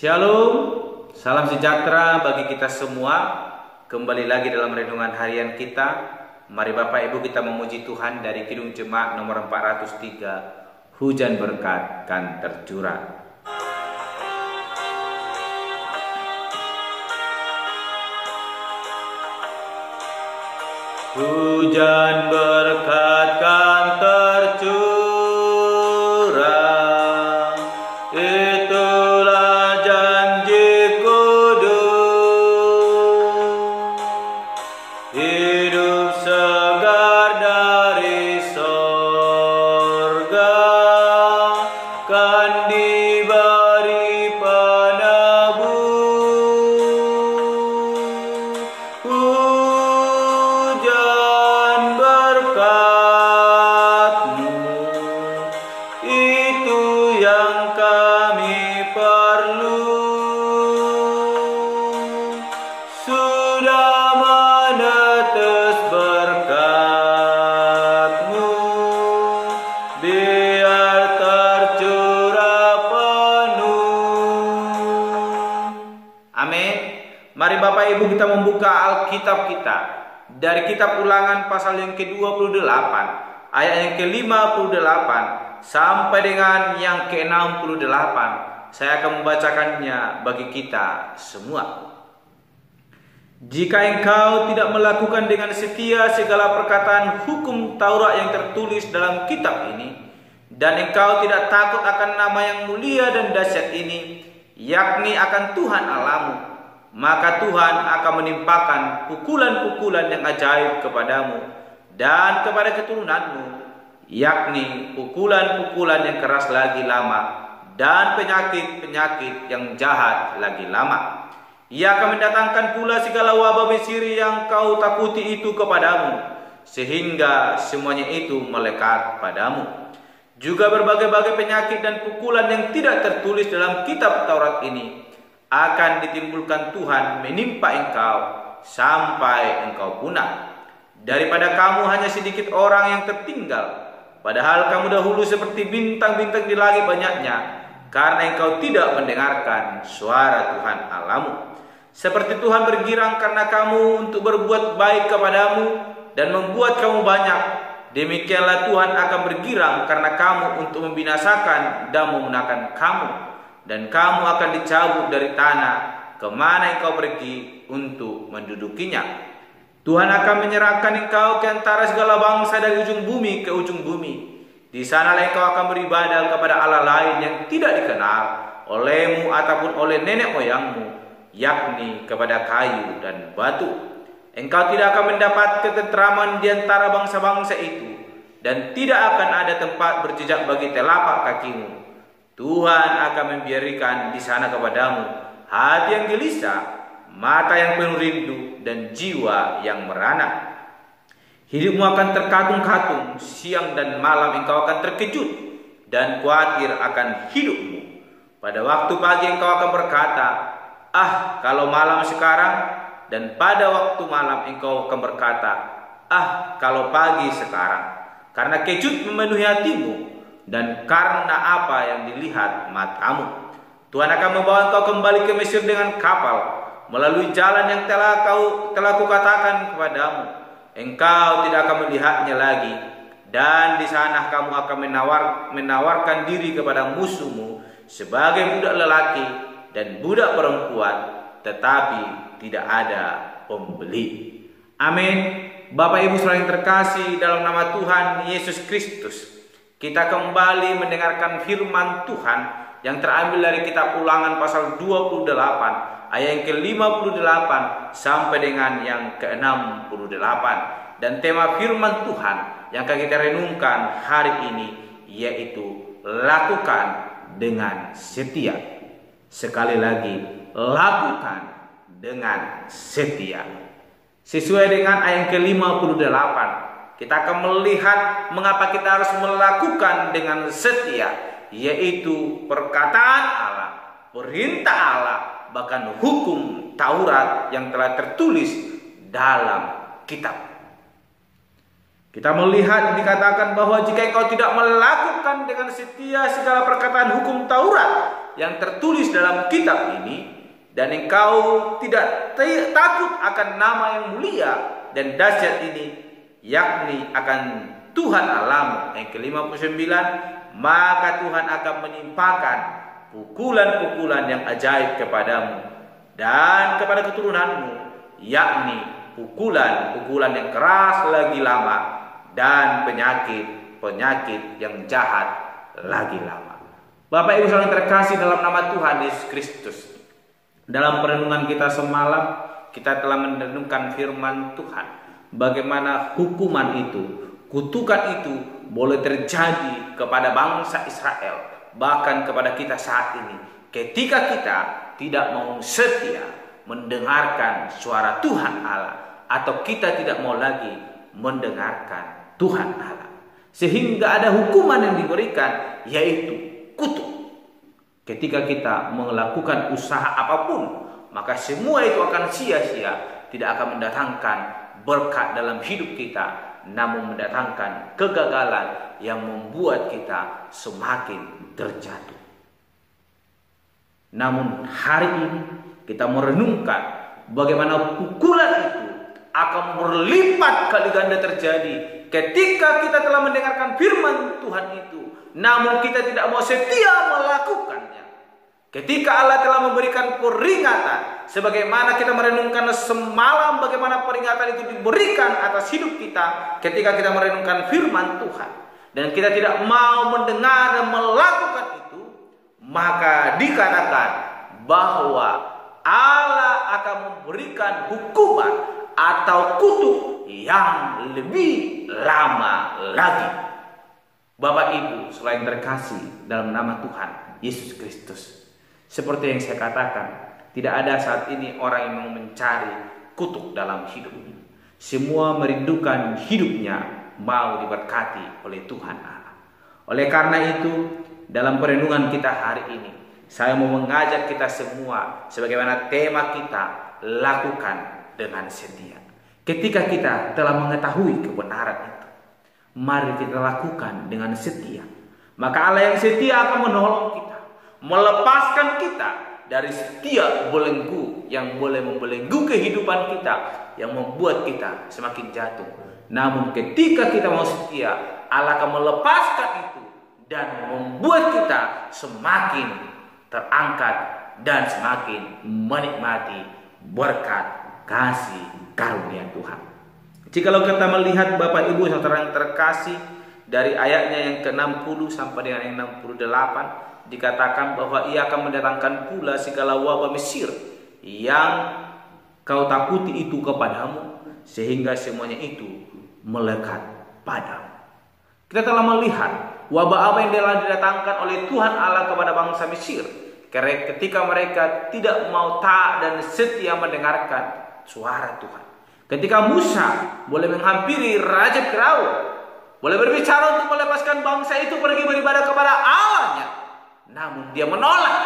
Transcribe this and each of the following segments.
Shalom, salam sejahtera bagi kita semua. Kembali lagi dalam renungan harian kita. Mari Bapak Ibu kita memuji Tuhan dari Kidung Jemaat nomor 403. Hujan berkat kan tercurah. Hujan berkat kan tercurah, itulah janji kudus. Hidup segar dari sorga kan diberi penebus. Hujan berkat-Mu, itu yang kami perlu. Sudah menetes berkat-Mu, biar tercurah penuh. Amin. Mari Bapak Ibu kita membuka Alkitab kita dari kitab Ulangan pasal yang ke-28 ayat yang ke-58 sampai dengan yang ke-68. Saya akan membacakannya bagi kita semua. Jika engkau tidak melakukan dengan setia segala perkataan hukum Taurat yang tertulis dalam kitab ini, dan engkau tidak takut akan nama yang mulia dan dahsyat ini, yakni akan Tuhan Allahmu, maka Tuhan akan menimpakan pukulan-pukulan yang ajaib kepadamu dan kepada keturunanmu, yakni pukulan-pukulan yang keras lagi lama dan penyakit-penyakit yang jahat lagi lama. Ia akan mendatangkan pula segala wabah Mesir yang kau takuti itu kepadamu, sehingga semuanya itu melekat padamu. Juga berbagai-bagai penyakit dan pukulan yang tidak tertulis dalam kitab Taurat ini akan ditimbulkan Tuhan menimpa engkau sampai engkau punah. Daripada kamu hanya sedikit orang yang tertinggal, padahal kamu dahulu seperti bintang-bintang di langit banyaknya, karena engkau tidak mendengarkan suara Tuhan Allahmu. Seperti Tuhan bergirang karena kamu untuk berbuat baik kepadamu dan membuat kamu banyak, demikianlah Tuhan akan bergirang karena kamu untuk membinasakan dan memunahkan kamu, dan kamu akan dicabut dari tanah kemana engkau pergi untuk mendudukinya. Tuhan akan menyerahkan engkau ke antara segala bangsa dari ujung bumi ke ujung bumi. Di sanalah engkau akan beribadah kepada Allah lain yang tidak dikenal olehmu ataupun oleh nenek moyangmu, yakni kepada kayu dan batu. Engkau tidak akan mendapat ketentraman di antara bangsa-bangsa itu, dan tidak akan ada tempat berjejak bagi telapak kakimu. Tuhan akan membiarkan di sana kepadamu hati yang gelisah, mata yang penuh rindu, dan jiwa yang merana. Hidupmu akan terkatung-katung, siang dan malam engkau akan terkejut dan khawatir akan hidupmu. Pada waktu pagi engkau akan berkata, "Ah, kalau malam sekarang," dan pada waktu malam engkau akan berkata, "Ah, kalau pagi sekarang," karena kecut memenuhi hatimu dan karena apa yang dilihat matamu. Tuhan akan membawa engkau kembali ke Mesir dengan kapal, melalui jalan yang telah kukatakan kepadamu. Engkau tidak akan melihatnya lagi, dan di sana kamu akan menawarkan diri kepada musuhmu sebagai budak lelaki dan budak perempuan, tetapi tidak ada pembeli. Amin. Bapak Ibu saudara yang terkasih, dalam nama Tuhan Yesus Kristus, kita kembali mendengarkan firman Tuhan yang terambil dari kitab Ulangan pasal 28 ayat yang ke-58 sampai dengan yang ke-68. Dan tema firman Tuhan yang akan kita renungkan hari ini yaitu lakukan dengan setia. Sekali lagi, lakukan dengan setia. Sesuai dengan ayat yang ke-58, kita akan melihat mengapa kita harus melakukan dengan setia, yaitu perkataan Allah, perintah Allah, bahkan hukum Taurat yang telah tertulis dalam kitab. Kita melihat dikatakan bahwa jika engkau tidak melakukan dengan setia segala perkataan hukum Taurat, yang tertulis dalam kitab ini, dan engkau tidak takut akan nama yang mulia dan dahsyat ini, yakni akan Tuhan Allahmu. Yang ke-59, maka Tuhan akan menimpakan pukulan-pukulan yang ajaib kepadamu dan kepada keturunanmu, yakni pukulan-pukulan yang keras lagi lama dan penyakit yang jahat lagi lama. Bapak Ibu saudara terkasih dalam nama Tuhan Yesus Kristus, dalam perenungan kita semalam kita telah merenungkan firman Tuhan, bagaimana hukuman itu, kutukan itu boleh terjadi kepada bangsa Israel, bahkan kepada kita saat ini, ketika kita tidak mau setia mendengarkan suara Tuhan Allah, atau kita tidak mau lagi mendengarkan Tuhan Allah, sehingga ada hukuman yang diberikan, yaitu kutuk. Ketika kita melakukan usaha apapun, maka semua itu akan sia-sia, tidak akan mendatangkan berkat dalam hidup kita, namun mendatangkan kegagalan yang membuat kita semakin terjatuh. Namun hari ini kita merenungkan bagaimana pukulan itu akan berlipat kali ganda terjadi ketika kita telah mendengarkan firman Tuhan itu, namun kita tidak mau setia melakukannya. Ketika Allah telah memberikan peringatan, sebagaimana kita merenungkan semalam bagaimana peringatan itu diberikan atas hidup kita ketika kita merenungkan firman Tuhan, dan kita tidak mau mendengar dan melakukan itu, maka dikatakan bahwa Allah akan memberikan hukuman atau kutuk yang lebih lama lagi. Bapak Ibu selain terkasih dalam nama Tuhan Yesus Kristus, seperti yang saya katakan, tidak ada saat ini orang yang mau mencari kutuk dalam hidupnya. Semua merindukan hidupnya mau diberkati oleh Tuhan Allah. Oleh karena itu, dalam perenungan kita hari ini, saya mau mengajak kita semua, sebagaimana tema kita, lakukan dengan setia. Ketika kita telah mengetahui kebenaran itu, mari kita lakukan dengan setia. Maka Allah yang setia akan menolong kita, melepaskan kita dari setiap belenggu yang boleh membelenggu kehidupan kita, yang membuat kita semakin jatuh. Namun ketika kita mau setia, Allah akan melepaskan itu dan membuat kita semakin terangkat dan semakin menikmati berkat kasih karunia Tuhan. Jikalau kita melihat Bapak Ibu saudara yang terkasih, dari ayatnya yang ke-60 sampai dengan yang 68, dikatakan bahwa ia akan mendatangkan pula segala wabah Mesir yang kau takuti itu kepadamu, sehingga semuanya itu melekat padamu. Kita telah melihat wabah apa yang telah didatangkan oleh Tuhan Allah kepada bangsa Mesir ketika mereka tidak mau taat dan setia mendengarkan suara Tuhan. Ketika Musa boleh menghampiri Raja Firaun, boleh berbicara untuk melepaskan bangsa itu pergi beribadah kepada Allahnya, namun dia menolak.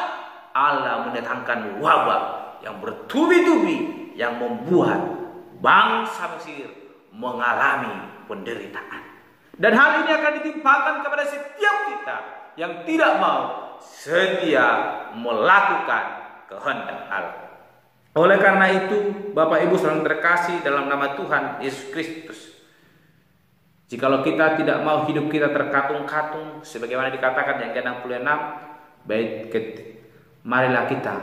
Allah mendatangkan wabah yang bertubi-tubi yang membuat bangsa Mesir mengalami penderitaan. Dan hal ini akan ditimpakan kepada setiap kita yang tidak mau setia melakukan kehendak Allah. Oleh karena itu, Bapak Ibu saudara terkasih dalam nama Tuhan Yesus Kristus, jikalau kita tidak mau hidup kita terkatung-katung, sebagaimana dikatakan yang ke-66, marilah kita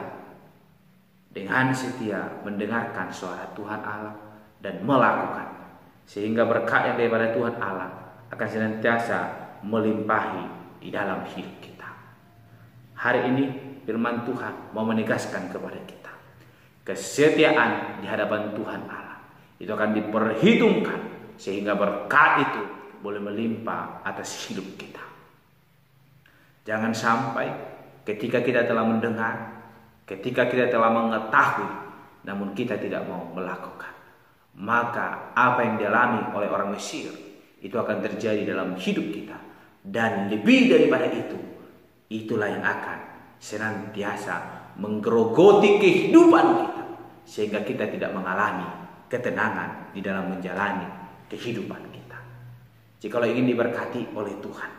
dengan setia mendengarkan suara Tuhan Allah dan melakukan, sehingga berkat yang daripada Tuhan Allah akan senantiasa melimpahi di dalam hidup kita. Hari ini firman Tuhan mau menegaskan kepada kita, kesetiaan di hadapan Tuhan Allah itu akan diperhitungkan, sehingga berkat itu boleh melimpah atas hidup kita. Jangan sampai ketika kita telah mendengar, ketika kita telah mengetahui, namun kita tidak mau melakukan, maka apa yang dialami oleh orang Mesir itu akan terjadi dalam hidup kita. Dan lebih daripada itu, itulah yang akan senantiasa menggerogoti kehidupan kita, sehingga kita tidak mengalami ketenangan di dalam menjalani kehidupan kita. Jikalau ingin diberkati oleh Tuhan,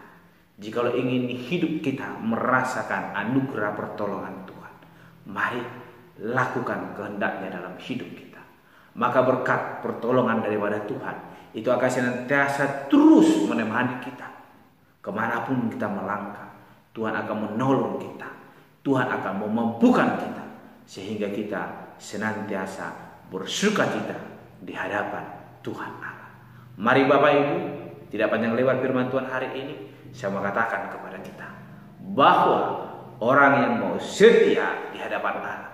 Jikalau ingin hidup kita merasakan anugerah pertolongan Tuhan, mari lakukan kehendaknya dalam hidup kita. Maka berkat pertolongan daripada Tuhan itu akan senantiasa terus menemani kita. Kemanapun kita melangkah, Tuhan akan menolong kita. Tuhan akan memampukan kita sehingga kita senantiasa bersukacita di hadapan Tuhan Allah. Mari Bapak Ibu, tidak panjang lebar firman Tuhan hari ini, saya mau katakan kepada kita bahwa orang yang mau setia di hadapan Allah,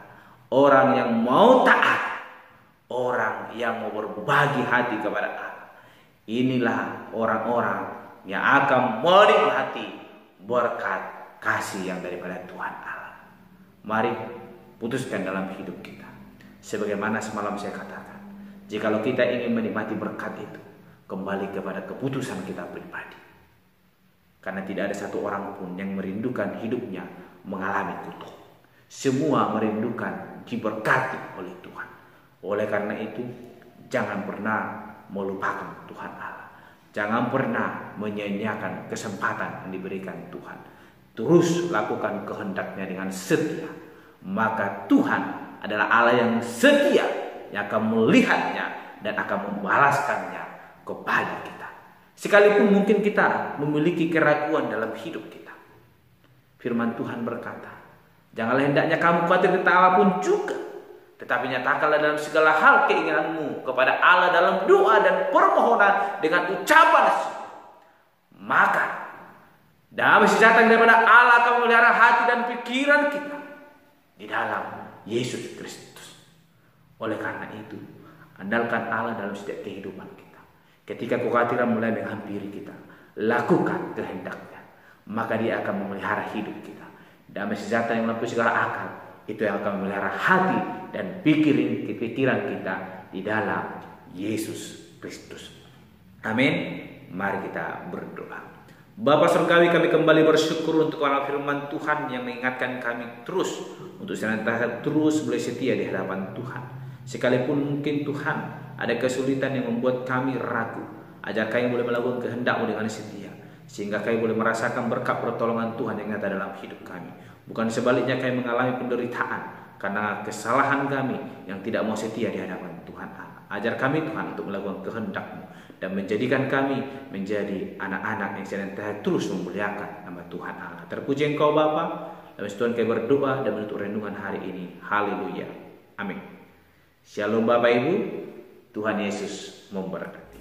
orang yang mau taat, orang yang mau berbagi hati kepada Allah, inilah orang-orang yang akan menikmati berkat kasih yang daripada Tuhan Allah. Mari putuskan dalam hidup kita. Sebagaimana semalam saya katakan, jikalau kita ingin menikmati berkat itu, kembali kepada keputusan kita pribadi. Karena tidak ada satu orang pun yang merindukan hidupnya mengalami kutuk. Semua merindukan diberkati oleh Tuhan. Oleh karena itu, jangan pernah melupakan Tuhan Allah. Jangan pernah menyia-nyiakan kesempatan yang diberikan Tuhan. Terus lakukan kehendaknya dengan setia. Maka Tuhan adalah Allah yang setia, yang akan melihatnya dan akan membalaskannya kepada kita. Sekalipun mungkin kita memiliki keraguan dalam hidup kita. Firman Tuhan berkata, janganlah hendaknya kamu khawatir tentang apapun juga, tetapi nyatakanlah dalam segala hal keinginanmu kepada Allah dalam doa dan permohonan dengan ucapan syukur. Maka damai sejahtera daripada Allah akan memelihara hati dan pikiran kita di dalam Yesus Kristus. Oleh karena itu, andalkan Allah dalam setiap kehidupan kita. Ketika kekhawatiran mulai menghampiri kita, lakukan kehendaknya, maka Dia akan memelihara hidup kita. Damai sejahtera yang melampaui segala akal, itu yang akan memelihara hati dan pikiran kita di dalam Yesus Kristus. Amin. Mari kita berdoa. Bapa surgawi, kami kembali bersyukur untuk firman Tuhan yang mengingatkan kami terus untuk senantiasa terus boleh setia di hadapan Tuhan. Sekalipun mungkin Tuhan ada kesulitan yang membuat kami ragu, ajar kami boleh melakukan kehendak-Mu dengan setia, sehingga kami boleh merasakan berkat pertolongan Tuhan yang nyata dalam hidup kami. Bukan sebaliknya kami mengalami penderitaan karena kesalahan kami yang tidak mau setia di hadapan Tuhan Allah. Ajar kami Tuhan untuk melakukan kehendak-Mu dan menjadikan kami menjadi anak-anak yang senantiasa terus memuliakan nama Tuhan Allah. Terpuji Engkau Bapa. Dalam Tuhan kami berdoa dan menutup renungan hari ini. Haleluya. Amin. Shalom Bapak Ibu. Tuhan Yesus memberkati.